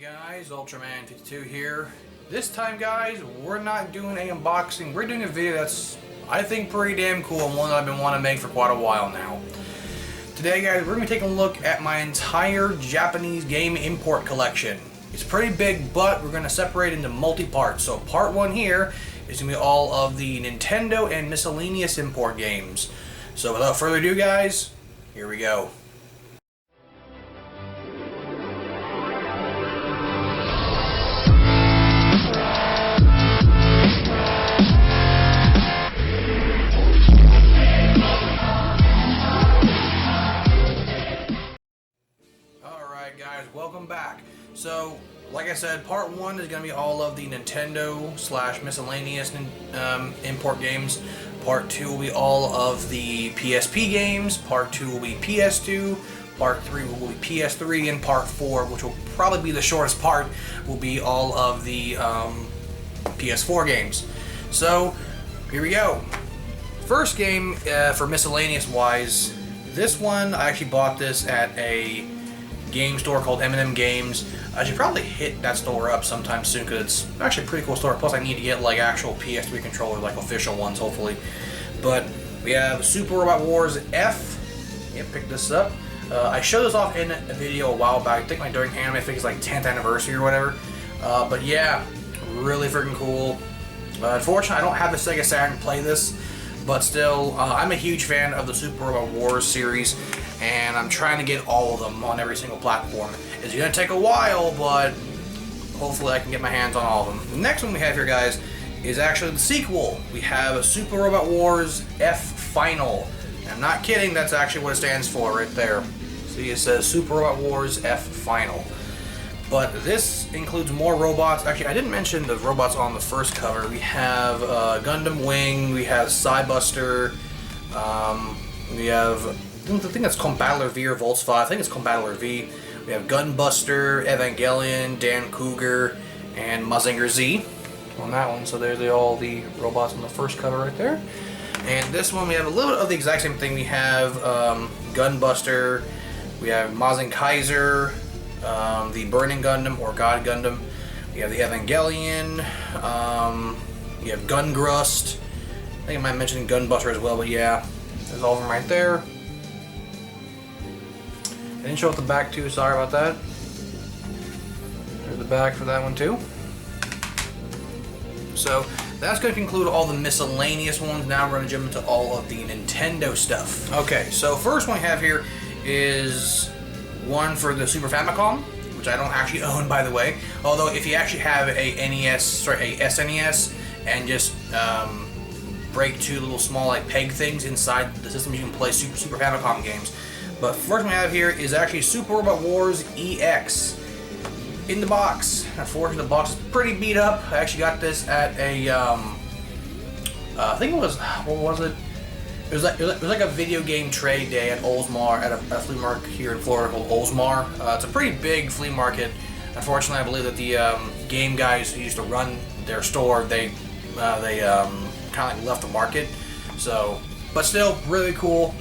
Guys, Ultraman52 here. This time guys, we're not doing an unboxing, we're doing a video that's I think pretty damn cool and one that I've been wanting to make for quite a while now. Today guys, we're going to be taking a look at my entire Japanese game import collection. It's pretty big, but we're going to separate into multi-parts. So part one here is going to be all of the Nintendo and miscellaneous import games. So without further ado guys, here we go. Guys, welcome back. So, like I said, part one is going to be all of the Nintendo / miscellaneous import games. Part two will be all of the PSP games. Part two will be PS2. Part three will be PS3, and part four, which will probably be the shortest part, will be all of the PS4 games. So, here we go. First game for miscellaneous wise, this one I actually bought this at a game store called M&M Games. I should probably hit that store up sometime soon because it's actually a pretty cool store. Plus I need to get like actual PS3 controllers, like official ones hopefully. But we have Super Robot Wars F. Yeah, picked this up. I showed this off in a video a while back. I think like during anime, I think it's like 10th anniversary or whatever. But yeah, really freaking cool. Unfortunately I don't have the Sega Saturn to play this, but still I'm a huge fan of the Super Robot Wars series, and I'm trying to get all of them on every single platform. It's going to take a while, but hopefully I can get my hands on all of them. The next one we have here, guys, is actually the sequel. We have a Super Robot Wars F Final. And I'm not kidding, that's actually what it stands for right there. See, it says Super Robot Wars F Final. But this includes more robots. Actually, I didn't mention the robots on the first cover. We have Gundam Wing, we have Psybuster, we have, I think that's Combattler V or Volts 5. I think it's Combattler V. We have Gunbuster, Evangelion, Dan Cougar, and Mazinger Z on that one. So there's all the robots on the first cover right there. And this one we have a little bit of the exact same thing. We have Gunbuster, we have Mazin Kaiser, the Burning Gundam or God Gundam. We have the Evangelion, you have Gungrust. I think I might mention Gunbuster as well, but yeah, there's all of them right there. I didn't show up the back too, sorry about that. There's the back for that one too. So that's going to conclude all the miscellaneous ones. Now we're going to jump into all of the Nintendo stuff. Okay, so first one we have here is one for the Super Famicom, which I don't actually own, by the way. Although if you actually have a SNES and just break two little small like peg things inside the system, you can play Super Famicom games. But first one we have here is actually Super Robot Wars EX in the box. Unfortunately, the box is pretty beat up. I actually got this at a, I think it was, what was it? It was like a video game trade day at Oldsmar, at a flea market here in Florida called Oldsmar. It's a pretty big flea market. Unfortunately, I believe that the game guys who used to run their store, they kind of like left the market. So, but still, really cool.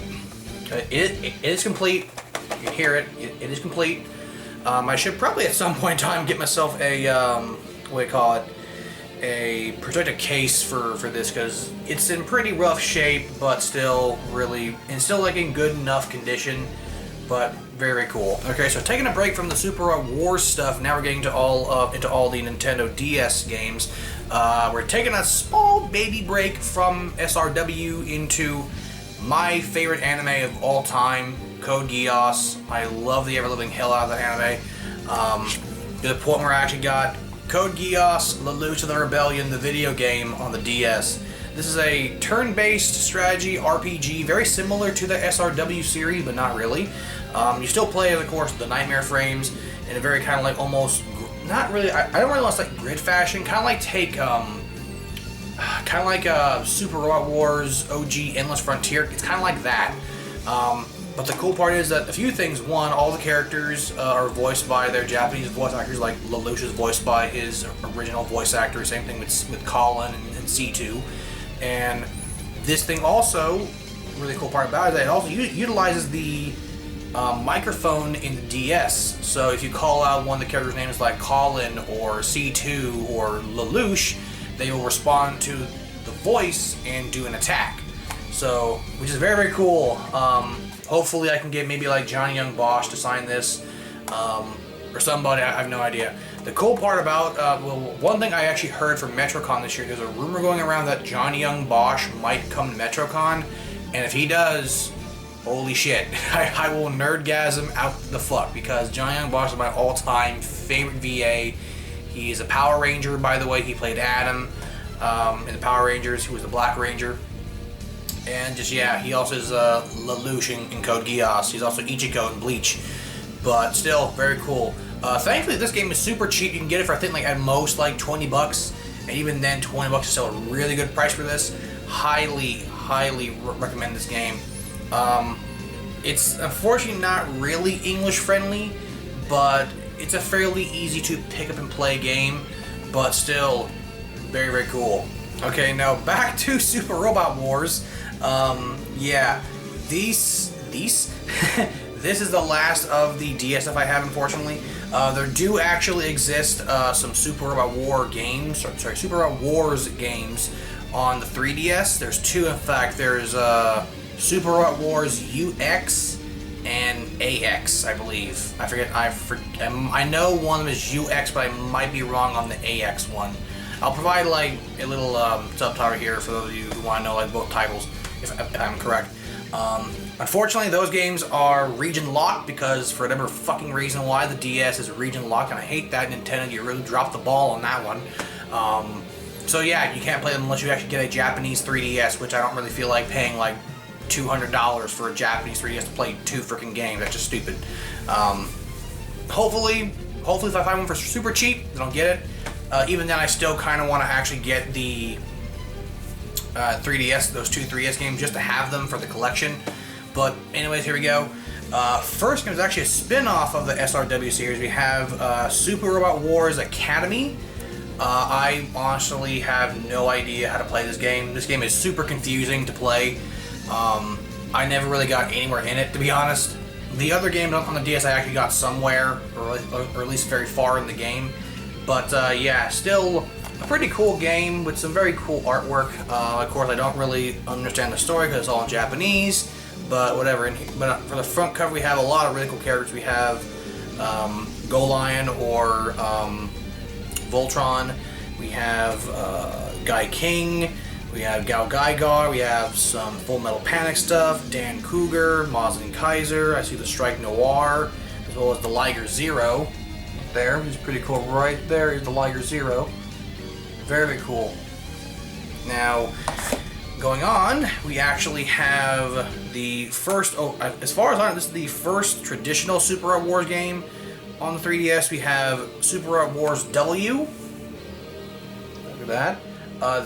It is complete. You can hear it. It is complete. I should probably at some point in time get myself a what do you call it? A protective case for this, because it's in pretty rough shape, but still really, and still like in good enough condition, but very cool. Okay, so taking a break from the Super Robot Wars stuff, now we're getting to into all the Nintendo DS games. We're taking a small baby break from SRW into my favorite anime of all time, Code Geass. I love the ever-living hell out of that anime. To the point where I actually got Code Geass, Lelouch of the Rebellion, the video game on the DS. This is a turn-based strategy RPG, very similar to the SRW series, but not really. You still play, of course, the Nightmare frames in a very kind of like almost, not really, I don't really want to say grid fashion, kind of like take, Super Robot Wars OG Endless Frontier. It's kind of like that. But the cool part is that a few things. One, all the characters are voiced by their Japanese voice actors, like Lelouch is voiced by his original voice actor. Same thing with Colin and C2. And this thing also, really cool part about it, is that it also utilizes the microphone in the DS. So if you call out one of the characters' names like Colin or C2 or Lelouch, they will respond to the voice and do an attack. So, which is very, very cool. Hopefully I can get maybe like Johnny Young Bosch to sign this, or somebody, I have no idea. The cool part about, well, one thing I actually heard from MetroCon this year, there's a rumor going around that Johnny Young Bosch might come to MetroCon, and if he does, holy shit, I will nerdgasm out the fuck, because Johnny Young Bosch is my all-time favorite VA. He's a Power Ranger, by the way. He played Adam in the Power Rangers. He was the Black Ranger. And just, yeah, he also is Lelouch in Code Geass. He's also Ichigo in Bleach. But still, very cool. Thankfully, this game is super cheap. You can get it for, I think, like at most, like 20 bucks. And even then, 20 bucks is still a really good price for this. Highly recommend this game. It's unfortunately not really English friendly, but it's a fairly easy to pick up and play game. But still, very, very cool. Okay, now back to Super Robot Wars. Yeah, this is the last of the DS stuff I have, unfortunately. There do actually exist some Super Robot War games, Super Robot Wars games on the 3DS. There's two, in fact. There's Super Robot Wars UX and AX, I believe. I forget. I know one of them is UX, but I might be wrong on the AX one. I'll provide like a little subtitle here for those of you who want to know like both titles, if I'm correct. Unfortunately, those games are region locked because for whatever fucking reason why the DS is region locked, and I hate that. Nintendo, you really dropped the ball on that one. So yeah, you can't play them unless you actually get a Japanese 3DS, which I don't really feel like paying like $200 for a Japanese 3DS to play two freaking games. That's just stupid. Hopefully if I find one for super cheap, then I'll get it. Even then, I still kind of want to actually get the 3DS, those two 3DS games, just to have them for the collection. But anyways, here we go. First game is actually a spin-off of the SRW series. We have Super Robot Wars Academy. I honestly have no idea how to play this game. This game is super confusing to play. I never really got anywhere in it, to be honest. The other games on the DS I actually got somewhere, or at least very far in the game. But yeah, still a pretty cool game with some very cool artwork. Of course, I don't really understand the story because it's all in Japanese, but whatever. But for the front cover, we have a lot of really cool characters. We have Go Lion or Voltron. We have Guy King. We have Gao Gaigar. We have some Full Metal Panic stuff. Dan Cougar, Moslin Kaiser. I see the Strike Noir, as well as the Liger Zero. There, which is pretty cool. Right there is the Liger Zero. Very, very cool. Now, going on, we actually have the first, as far as I know, this is the first traditional Super Robot Wars game on the 3DS. We have Super Robot Wars W. Look at that.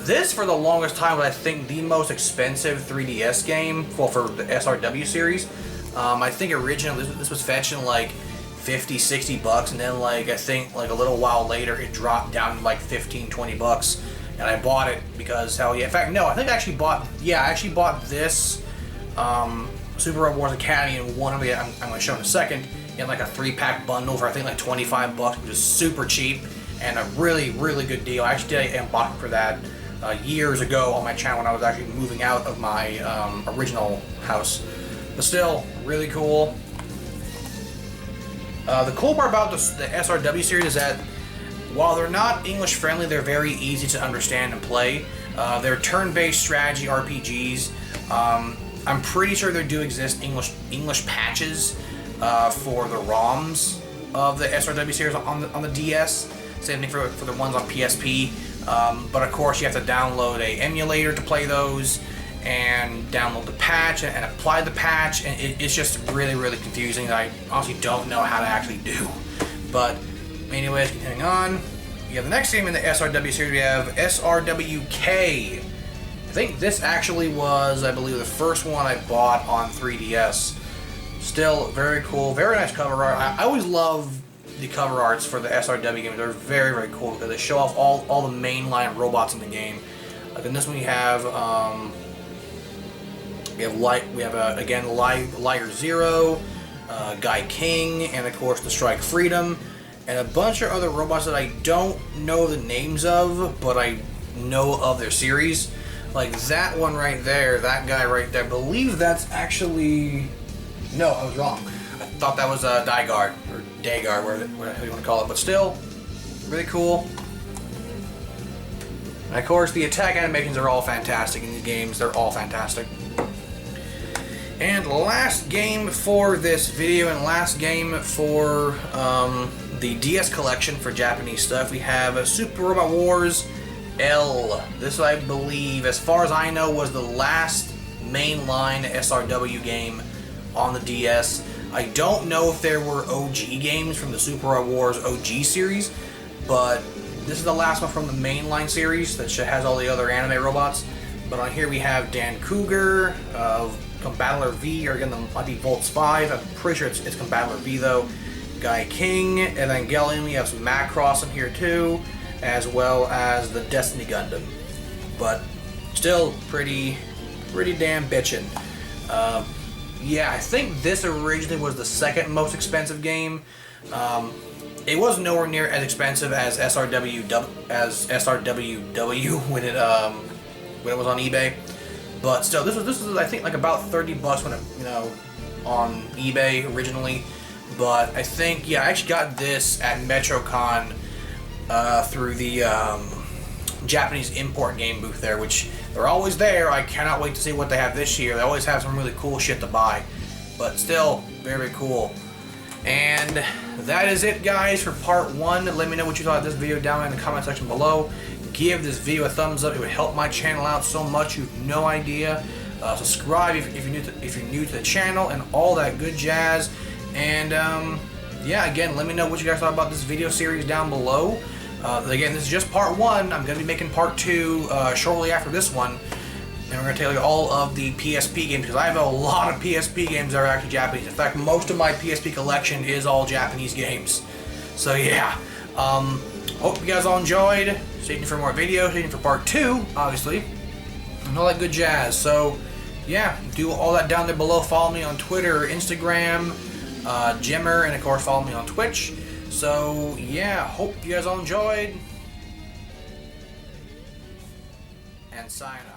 This, for the longest time, was I think the most expensive 3DS game, well, for the SRW series. I think originally this was fetching like 50, 60 bucks, and then like I think like a little while later it dropped down to like 15, 20 bucks, and I bought it because hell yeah. In fact, no, I think I actually bought this Super Robot Wars Academy and one of the I'm going to show in a second in like a 3-pack bundle for I think like 25 bucks, which is super cheap and a really, really good deal. I actually did a unboxing for that years ago on my channel when I was actually moving out of my original house. But still, really cool. The cool part about the SRW series is that while they're not English friendly, they're very easy to understand and play. They're turn-based strategy RPGs. I'm pretty sure there do exist English patches for the ROMs of the SRW series on the DS. Same thing for the ones on PSP. But of course, you have to download a emulator to play those, and download the patch and apply the patch, and it's just really, really confusing. I honestly don't know how to actually do. But anyways, continuing on, we have the next game in the SRW series. We have SRWK. I think this actually was, I believe, the first one I bought on 3DS. Still very cool, very nice cover art. I always love the cover arts for the SRW games. They're very, very cool because they show off all the mainline robots in the game. Like in this one, we have again Liger Zero. Guy King, and of course the Strike Freedom, and a bunch of other robots that I don't know the names of, but I know of their series. Like that one right there, that guy right there, I believe that's actually... No, I was wrong. I thought that was Daguard, or Daguard, whatever you want to call it, but still, really cool. And of course, the attack animations are all fantastic in these games. They're all fantastic. And last game for this video, and last game for the DS collection for Japanese stuff, we have Super Robot Wars L. This, I believe, as far as I know, was the last mainline SRW game on the DS. I don't know if there were OG games from the Super Robot Wars OG series, but this is the last one from the mainline series that has all the other anime robots. But on here we have Dan Cougar, Combattler V, or again, might be Volts 5. I'm pretty sure it's Combattler V though. Guy King, Evangelion. We have some Macross in here too, as well as the Destiny Gundam. But still pretty damn bitchin'. Yeah, I think this originally was the second most expensive game. It was nowhere near as expensive as SRWW when it was on eBay. But still, this was I think like about $30 when it on eBay originally. But I think I actually got this at MetroCon through the Japanese import game booth there, which they're always there. I cannot wait to see what they have this year. They always have some really cool shit to buy. But still, very cool. And that is it, guys, for part 1. Let me know what you thought of this video down in the comment section below. Give this video a thumbs up. It would help my channel out so much. You have no idea. Subscribe if you're new to the channel and all that good jazz. And yeah, again, let me know what you guys thought about this video series down below. Again, this is just part 1. I'm going to be making part 2 shortly after this one. And we're going to tell you all of the PSP games, because I have a lot of PSP games that are actually Japanese. In fact, most of my PSP collection is all Japanese games. So yeah, hope you guys all enjoyed. Stay tuned for more videos, stay tuned for part 2, obviously, and all that good jazz. So yeah, do all that down there below. Follow me on Twitter, Instagram, Jimmer, and of course follow me on Twitch. So yeah, hope you guys all enjoyed, and sign off.